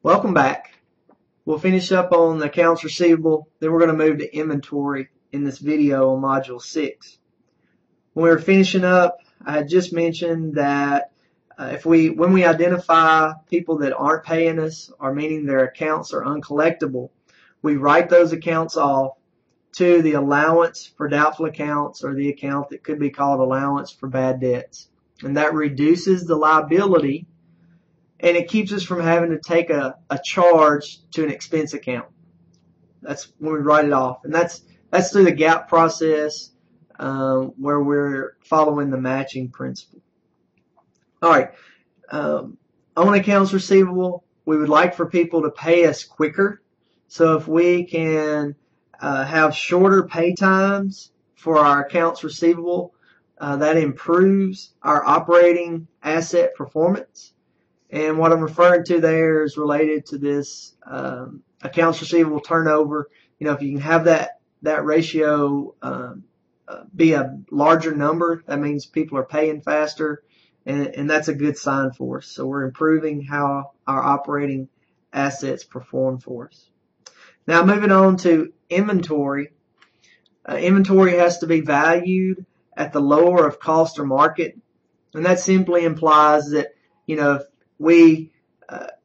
Welcome back. We'll finish up on accounts receivable, then we're going to move to inventory in this video on Module 6. When we were finishing up, I had just mentioned that when we identify people that aren't paying us, or meaning their accounts are uncollectible, we write those accounts off to the allowance for doubtful accounts, or the account that could be called allowance for bad debts. And that reduces the liability, and it keeps us from having to take a charge to an expense account. That's when we write it off. And that's through the GAAP process, where we're following the matching principle. All right. On accounts receivable, we would like for people to pay us quicker. So if we can have shorter pay times for our accounts receivable, that improves our operating asset performance. And what I'm referring to there is related to this accounts receivable turnover. If you can have that ratio be a larger number, that means people are paying faster, and that's a good sign for us. So we're improving how our operating assets perform for us. Now moving on to inventory. Inventory has to be valued at the lower of cost or market, and that simply implies that if we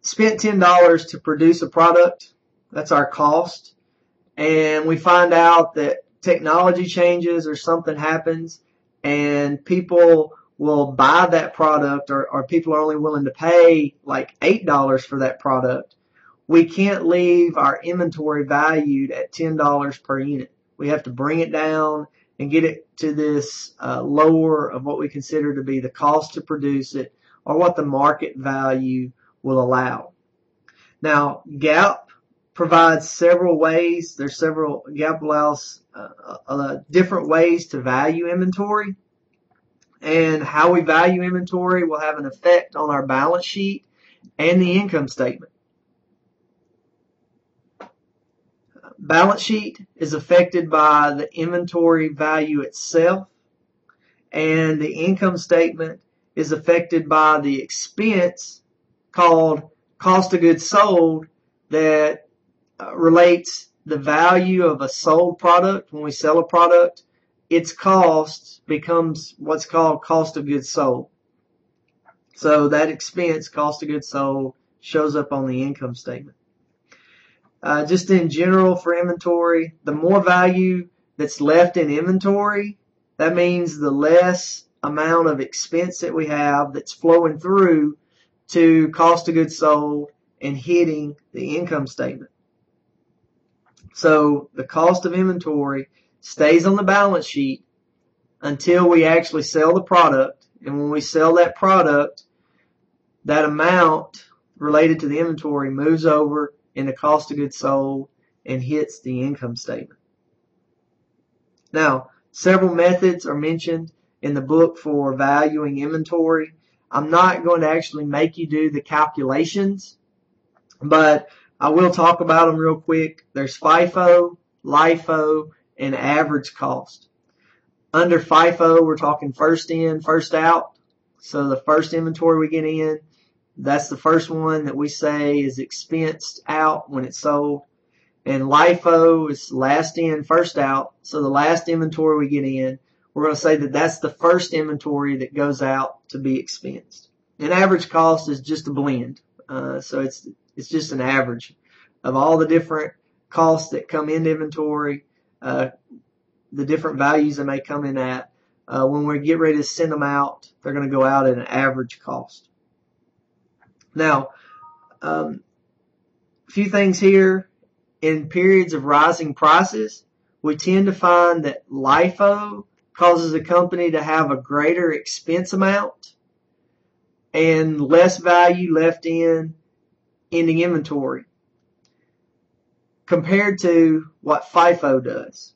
spent $10 to produce a product, that's our cost, and we find out that technology changes or something happens and people will buy that product, or people are only willing to pay like $8 for that product, we can't leave our inventory valued at $10 per unit. We have to bring it down and get it to this lower of what we consider to be the cost to produce it, or what the market value will allow. Now, GAAP provides several ways. GAAP allows different ways to value inventory, and how we value inventory will have an effect on our balance sheet and the income statement. Balance sheet is affected by the inventory value itself, and the income statement is affected by the expense called cost of goods sold that relates the value of a sold product. When we sell a product, its cost becomes what's called cost of goods sold. So that expense, cost of goods sold, shows up on the income statement. Just in general for inventory, the more value that's left in inventory, that means the less amount of expense that we have that's flowing through to cost of goods sold and hitting the income statement. So the cost of inventory stays on the balance sheet until we actually sell the product. And when we sell that product, that amount related to the inventory moves over into cost of goods sold and hits the income statement. Now, several methods are mentioned in the book for valuing inventory. I'm not going to actually make you do the calculations, but I will talk about them real quick. There's FIFO, LIFO, and average cost. Under FIFO, we're talking first in, first out. So the first inventory we get in, that's the first one that we say is expensed out when it's sold. And LIFO is last in, first out. So the last inventory we get in, we're going to say that that's the first inventory that goes out to be expensed. And average cost is just a blend. So it's just an average of all the different costs that come into inventory, the different values that may come in at. When we get ready to send them out, they're going to go out at an average cost. Now, a few things here. In periods of rising prices, we tend to find that LIFO causes a company to have a greater expense amount and less value left in ending inventory compared to what FIFO does.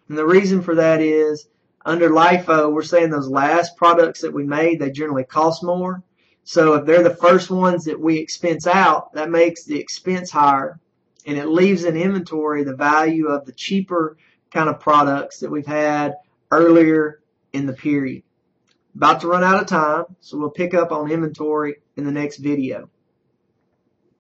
And the reason for that is under LIFO, we're saying those last products that we made, they generally cost more. So if they're the first ones that we expense out, that makes the expense higher, and it leaves in inventory the value of the cheaper kind of products that we've had earlier in the period. About to run out of time, so we'll pick up on inventory in the next video.